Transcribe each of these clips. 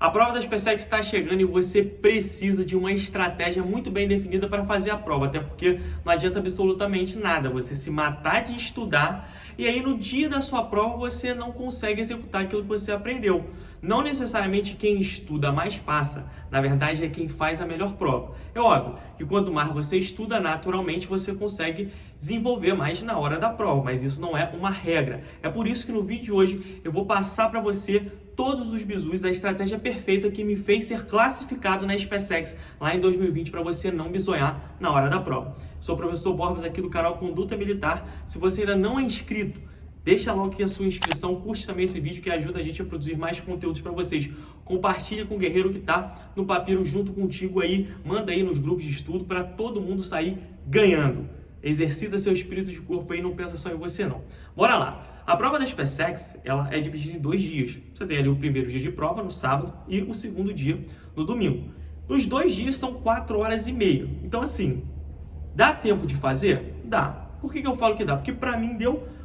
A prova da SpaceX está chegando e você precisa de uma estratégia muito bem definida para fazer a prova, até porque não adianta absolutamente nada você se matar de estudar e aí no dia da sua prova você não consegue executar aquilo que você aprendeu. Não necessariamente quem estuda mais passa, na verdade é quem faz a melhor prova. É óbvio que quanto mais você estuda, naturalmente você consegue desenvolver mais na hora da prova, mas isso não é uma regra. É por isso que no vídeo de hoje eu vou passar para você todos os bizus, a estratégia perfeita que me fez ser classificado na SpaceX lá em 2020 para você não bisoiar na hora da prova. Sou o professor Borbas aqui do canal Conduta Militar. Se você ainda não é inscrito, deixa logo aqui a sua inscrição, curte também esse vídeo que ajuda a gente a produzir mais conteúdos para vocês. Compartilha com o guerreiro que está no papiro junto contigo aí, manda aí nos grupos de estudo para todo mundo sair ganhando. Exercita seu espírito de corpo aí, não pensa só em você não. Bora lá! A prova da SpaceX, ela é dividida em 2 dias. Você tem ali o primeiro dia de prova, no sábado, e o segundo dia, no domingo. Nos 2 dias são 4 horas e meia. Então assim, dá tempo de fazer? Dá. Por que eu falo que dá? Porque pra mim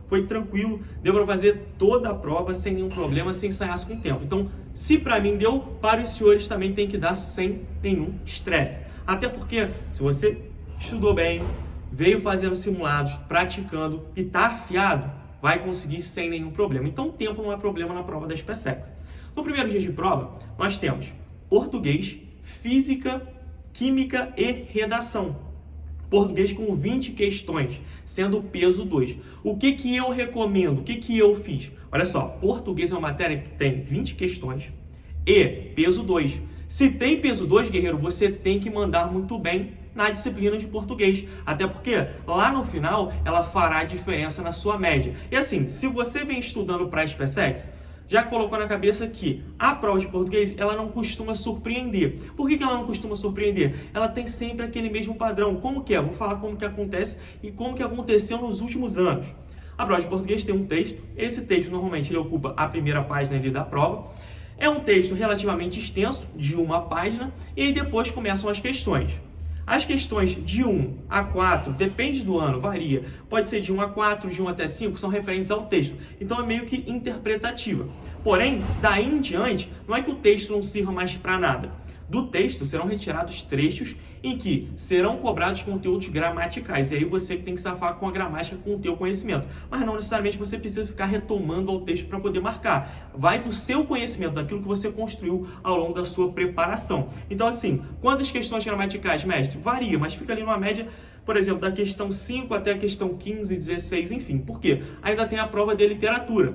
foi tranquilo, deu pra fazer toda a prova sem nenhum problema, sem ensaiar com o tempo. Então, se pra mim deu, para os senhores também tem que dar sem nenhum estresse. Até porque, se você estudou bem, veio fazendo simulados, praticando e tá afiado, vai conseguir sem nenhum problema. Então, o tempo não é problema na prova da SpaceX. No primeiro dia de prova, nós temos português, física, química e redação. Português com 20 questões, sendo o peso 2. O que eu recomendo? O que eu fiz? Olha só, português é uma matéria que tem 20 questões e peso 2. Se tem peso 2, guerreiro, você tem que mandar muito bem na disciplina de português, até porque lá no final ela fará diferença na sua média. E assim, se você vem estudando para a SpaceX, já colocou na cabeça que a prova de português ela não costuma surpreender. Por que ela não costuma surpreender? Ela tem sempre aquele mesmo padrão. Como que é? Vou falar como que acontece e como que aconteceu nos últimos anos. A prova de português tem um texto. Esse texto normalmente ele ocupa a primeira página ali da prova. É um texto relativamente extenso, de uma página, e aí depois começam as questões. As questões de 1 a 4, depende do ano, varia. Pode ser de 1 a 4, de 1 até 5, são referentes ao texto. Então é meio que interpretativa. Porém, daí em diante, não é que o texto não sirva mais para nada. Do texto serão retirados trechos em que serão cobrados conteúdos gramaticais. E aí você tem que safar com a gramática, com o teu conhecimento. Mas não necessariamente você precisa ficar retomando ao texto para poder marcar. Vai do seu conhecimento, daquilo que você construiu ao longo da sua preparação. Então assim, quantas questões gramaticais, mestre? Varia, mas fica ali numa média, por exemplo, da questão 5 até a questão 15, 16, enfim. Por quê? Ainda tem a prova de literatura.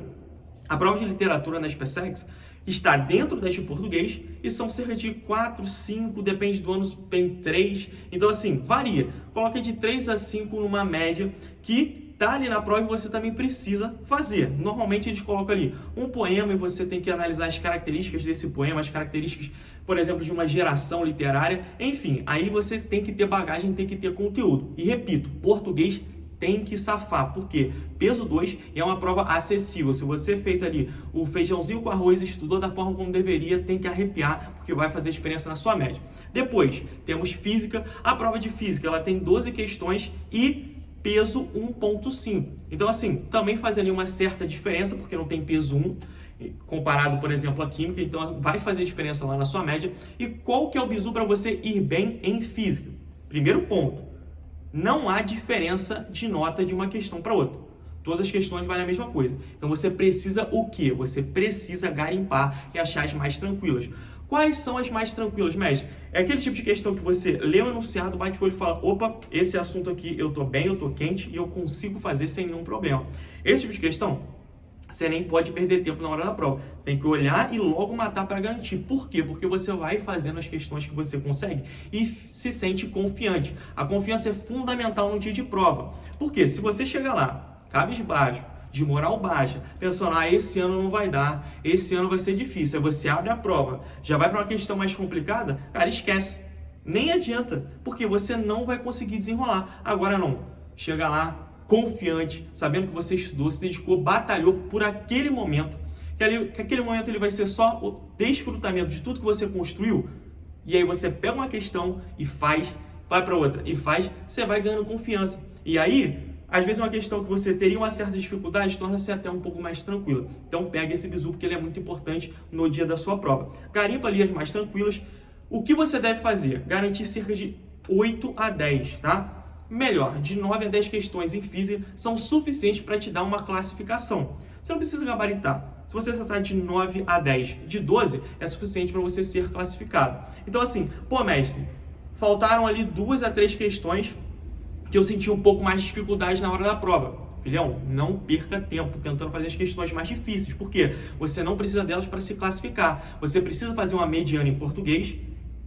A prova de literatura na SpaceX está dentro deste português e são cerca de 4, 5, depende do ano, tem 3. Então assim, varia. Coloca de 3 a 5 numa média que tá ali na prova e você também precisa fazer. Normalmente eles colocam ali um poema e você tem que analisar as características desse poema, as características, por exemplo, de uma geração literária. Enfim, aí você tem que ter bagagem, tem que ter conteúdo. E repito, português tem que safar, porque peso 2 é uma prova acessível. Se você fez ali o feijãozinho com arroz, estudou da forma como deveria, tem que arrepiar, porque vai fazer diferença na sua média. Depois, temos física. A prova de física, ela tem 12 questões e peso 1.5. Então, assim, também faz ali uma certa diferença, porque não tem peso 1, comparado, por exemplo, à química. Então, vai fazer diferença lá na sua média. E qual que é o bizu para você ir bem em física? Primeiro ponto. Não há diferença de nota de uma questão para outra. Todas as questões valem a mesma coisa. Então você precisa o quê? Você precisa garimpar e achar as mais tranquilas. Quais são as mais tranquilas, mestre? É aquele tipo de questão que você lê o enunciado, bate o olho e fala: opa, esse assunto aqui eu tô bem, eu tô quente e eu consigo fazer sem nenhum problema. Esse tipo de questão, você nem pode perder tempo na hora da prova. Você tem que olhar e logo matar para garantir. Por quê? Porque você vai fazendo as questões que você consegue e se sente confiante. A confiança é fundamental no dia de prova. Porque se você chegar lá, cabisbaixo, de moral baixa, pensando, esse ano não vai dar, esse ano vai ser difícil. Aí você abre a prova, já vai para uma questão mais complicada, cara, esquece. Nem adianta, porque você não vai conseguir desenrolar. Agora não. Chega lá, confiante, sabendo que você estudou, se dedicou, batalhou por aquele momento, que aquele momento ele vai ser só o desfrutamento de tudo que você construiu, e aí você pega uma questão e faz, vai para outra e faz, você vai ganhando confiança. E aí, às vezes uma questão que você teria uma certa dificuldade torna-se até um pouco mais tranquila. Então pega esse bizu porque ele é muito importante no dia da sua prova. Garimpa ali as mais tranquilas. O que você deve fazer? Garantir cerca de 8 a 10, tá? Melhor, de 9 a 10 questões em física são suficientes para te dar uma classificação. Você não precisa gabaritar. Se você acertar de 9 a 10, de 12, é suficiente para você ser classificado. Então assim, pô mestre, faltaram ali 2 a 3 questões que eu senti um pouco mais de dificuldade na hora da prova. Filhão, não perca tempo tentando fazer as questões mais difíceis, porque você não precisa delas para se classificar. Você precisa fazer uma mediana em português,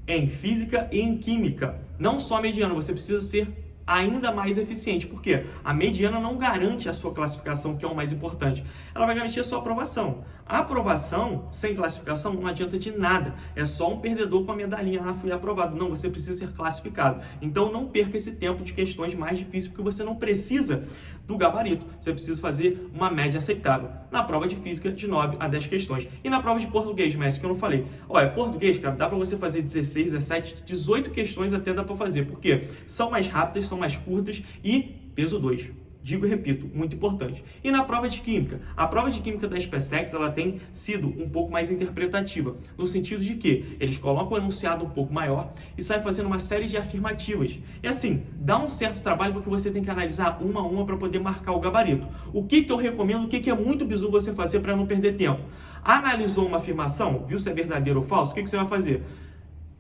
em física e em química. Não só mediana, você precisa ser ainda mais eficiente, porque a mediana não garante a sua classificação, que é o mais importante. Ela vai garantir a sua aprovação. A aprovação sem classificação não adianta de nada. É só um perdedor com a medalhinha, fui aprovado. Não, você precisa ser classificado. Então não perca esse tempo de questões mais difíceis, porque você não precisa do gabarito. Você precisa fazer uma média aceitável. Na prova de física, de 9 a 10 questões. E na prova de português, mestre, que eu não falei. Olha, português, cara, dá para você fazer 16, 17, 18 questões até dá para fazer. Por quê? São mais rápidas, são mais curtas e peso 2. Digo e repito, muito importante. E na prova de química? A prova de química da SpaceX, ela tem sido um pouco mais interpretativa, no sentido de que eles colocam um enunciado um pouco maior e saem fazendo uma série de afirmativas. E assim, dá um certo trabalho porque você tem que analisar uma a uma para poder marcar o gabarito. O que eu recomendo, o que é muito bizu você fazer para não perder tempo? Analisou uma afirmação, viu se é verdadeiro ou falso, o que você vai fazer?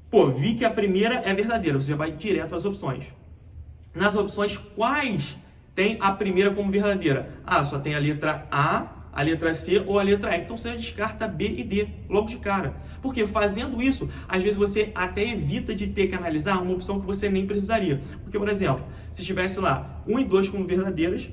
Pô, vi que a primeira é verdadeira, você já vai direto para as opções. Nas opções, quais tem a primeira como verdadeira? Só tem a letra A, a letra C ou a letra E. Então você descarta B e D logo de cara. Porque fazendo isso, às vezes você até evita de ter que analisar uma opção que você nem precisaria. Porque, por exemplo, se tivesse lá 1 e 2 como verdadeiras,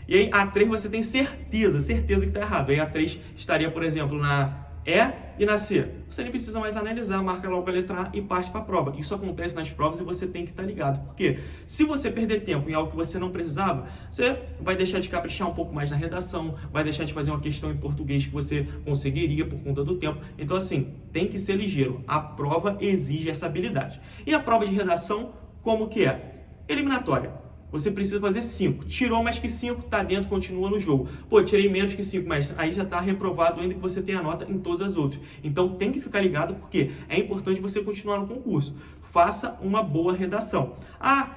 e aí a 3 você tem certeza que está errado. Aí a 3 estaria, por exemplo, na E e na C. Você nem precisa mais analisar, marca logo a letra A e parte para a prova. Isso acontece nas provas e você tem que estar ligado. Porque se você perder tempo em algo que você não precisava, você vai deixar de caprichar um pouco mais na redação, vai deixar de fazer uma questão em português que você conseguiria por conta do tempo. Então assim, tem que ser ligeiro. A prova exige essa habilidade. E a prova de redação, como que é? Eliminatória. Você precisa fazer 5. Tirou mais que 5, tá dentro, continua no jogo. Pô, tirei menos que 5, mas aí já tá reprovado ainda que você tenha nota em todas as outras. Então tem que ficar ligado porque é importante você continuar no concurso. Faça uma boa redação.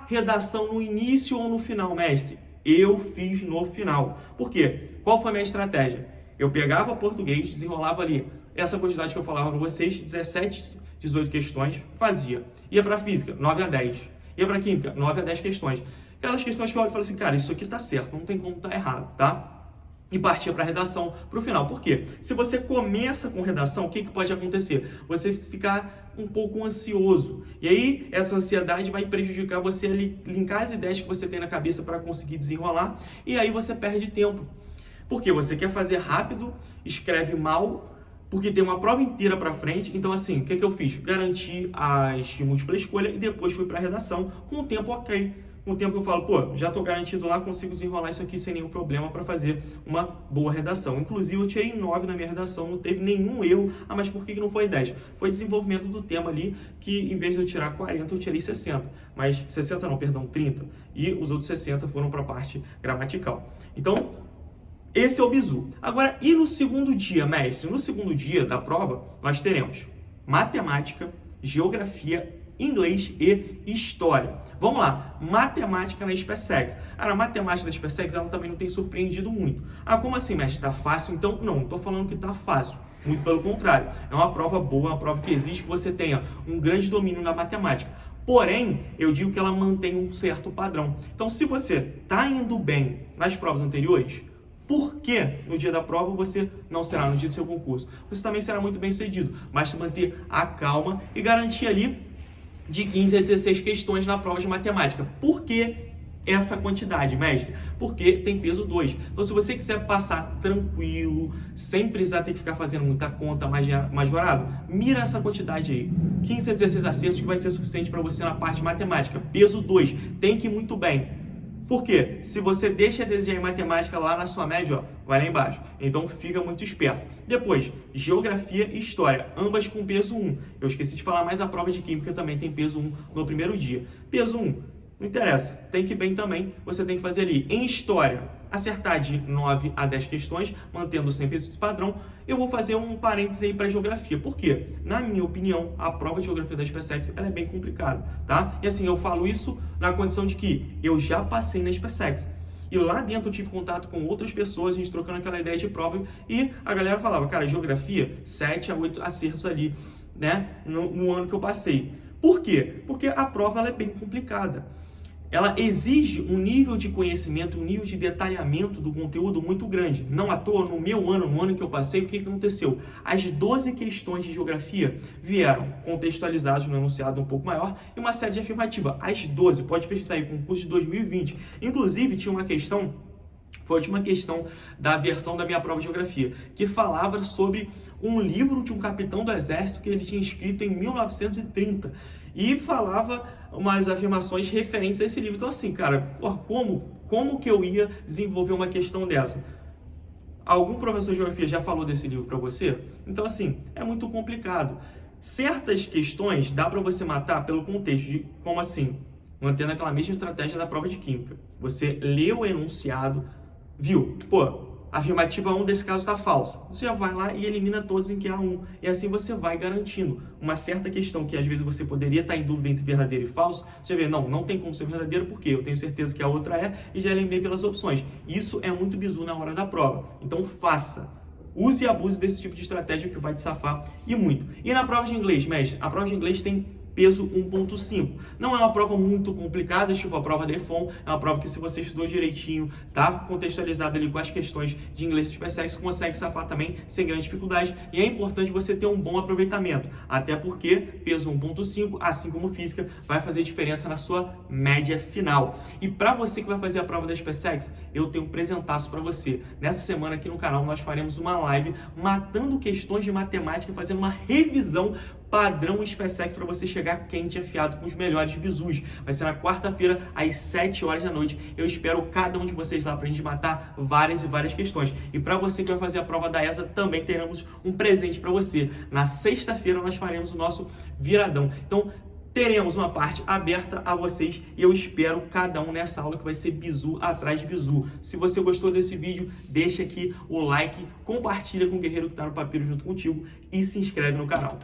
Redação no início ou no final, mestre? Eu fiz no final. Por quê? Qual foi a minha estratégia? Eu pegava português, desenrolava ali essa quantidade que eu falava para vocês, 17, 18 questões, fazia. Ia para física, 9 a 10. Ia para química, 9 a 10 questões. Aquelas questões que eu olho e falo assim, cara, isso aqui tá certo, não tem como tá errado, tá? E partia para a redação, para o final. Por quê? Se você começa com redação, o que pode acontecer? Você ficar um pouco ansioso. E aí, essa ansiedade vai prejudicar você a linkar as ideias que você tem na cabeça para conseguir desenrolar. E aí você perde tempo. Porque você quer fazer rápido, escreve mal, porque tem uma prova inteira para frente. Então, assim, o que eu fiz? Garanti as múltipla escolha e depois fui para a redação com o tempo ok. Com o tempo que eu falo, pô, já estou garantido lá, consigo desenrolar isso aqui sem nenhum problema para fazer uma boa redação. Inclusive, eu tirei 9 na minha redação, não teve nenhum erro. Mas por que não foi 10? Foi desenvolvimento do tema ali, que em vez de eu tirar 40, eu tirei 60. Mas 60 não, perdão, 30. E os outros 60 foram para a parte gramatical. Então, esse é o bizu. Agora, e no segundo dia, mestre? No segundo dia da prova, nós teremos matemática, geografia, inglês e história. Vamos lá, matemática na SpaceX. A matemática da SpaceX, ela também não tem surpreendido muito. Como assim, mestre? Tá fácil? Então, não estou falando que tá fácil. Muito pelo contrário. É uma prova boa, uma prova que exige que você tenha um grande domínio na matemática. Porém, eu digo que ela mantém um certo padrão. Então, se você tá indo bem nas provas anteriores, por que no dia da prova você não será no dia do seu concurso? Você também será muito bem sucedido. Basta manter a calma e garantir ali de 15 a 16 questões na prova de matemática. Por que essa quantidade, mestre? Porque tem peso 2. Então, se você quiser passar tranquilo, sem precisar ter que ficar fazendo muita conta majorado, mira essa quantidade aí. 15 a 16 acertos que vai ser suficiente para você na parte de matemática. Peso 2. Tem que ir muito bem. Por quê? Se você deixa a desejar em matemática lá na sua média, vai lá embaixo. Então fica muito esperto. Depois, geografia e história, ambas com peso 1. Eu esqueci de falar, mas a prova de química também tem peso 1 no primeiro dia. Peso 1, Não interessa, tem que ir bem também, você tem que fazer ali. Em história, acertar de 9 a 10 questões, mantendo sempre esse padrão. Eu vou fazer um parênteses aí para geografia. Por quê? Na minha opinião, a prova de geografia da SpaceX ela é bem complicada, tá? E assim, eu falo isso na condição de que eu já passei na SpaceX. E lá dentro eu tive contato com outras pessoas, a gente trocando aquela ideia de prova, e a galera falava, cara, geografia, 7 a 8 acertos ali, né, no ano que eu passei. Por quê? Porque a prova ela é bem complicada. Ela exige um nível de conhecimento, um nível de detalhamento do conteúdo muito grande. Não à toa, no meu ano, no ano que eu passei, o que aconteceu? As 12 questões de geografia vieram contextualizadas no enunciado um pouco maior e uma série de afirmativa. As 12, pode pesquisar aí, concurso de 2020. Inclusive, tinha uma questão, foi a última questão da versão da minha prova de geografia, que falava sobre um livro de um capitão do exército que ele tinha escrito em 1930. E falava umas afirmações referentes a esse livro. Então assim, cara, como que eu ia desenvolver uma questão dessa? Algum professor de geografia já falou desse livro para você? Então assim, é muito complicado. Certas questões dá para você matar pelo contexto de, como assim? Mantendo aquela mesma estratégia da prova de química. Você lê o enunciado, viu? Pô, a afirmativa 1 desse caso está falsa. Você já vai lá e elimina todos em que há 1. E assim você vai garantindo uma certa questão que às vezes você poderia estar em dúvida entre verdadeiro e falso. Você vê, não tem como ser verdadeiro porque eu tenho certeza que a outra é e já eliminei pelas opções. Isso é muito bizu na hora da prova. Então faça. Use e abuse desse tipo de estratégia que vai te safar e muito. E na prova de inglês, mestre? A prova de inglês tem peso 1.5. Não é uma prova muito complicada, tipo a prova da EFON, é uma prova que se você estudou direitinho, tá contextualizado ali com as questões de inglês do SpaceX, consegue safar também sem grande dificuldade, e é importante você ter um bom aproveitamento, até porque peso 1.5, assim como física, vai fazer diferença na sua média final. E para você que vai fazer a prova da SpaceX, eu tenho um presentaço para você. Nessa semana aqui no canal nós faremos uma live matando questões de matemática, fazendo uma revisão padrão SpaceX para você chegar quente e afiado com os melhores bizus. Vai ser na quarta-feira, às 7 horas da noite. Eu espero cada um de vocês lá para a gente matar várias e várias questões. E para você que vai fazer a prova da ESA, também teremos um presente para você. Na sexta-feira nós faremos o nosso viradão. Então, teremos uma parte aberta a vocês e eu espero cada um nessa aula que vai ser bizu atrás de bizu. Se você gostou desse vídeo, deixa aqui o like, compartilha com o guerreiro que está no papiro junto contigo e se inscreve no canal.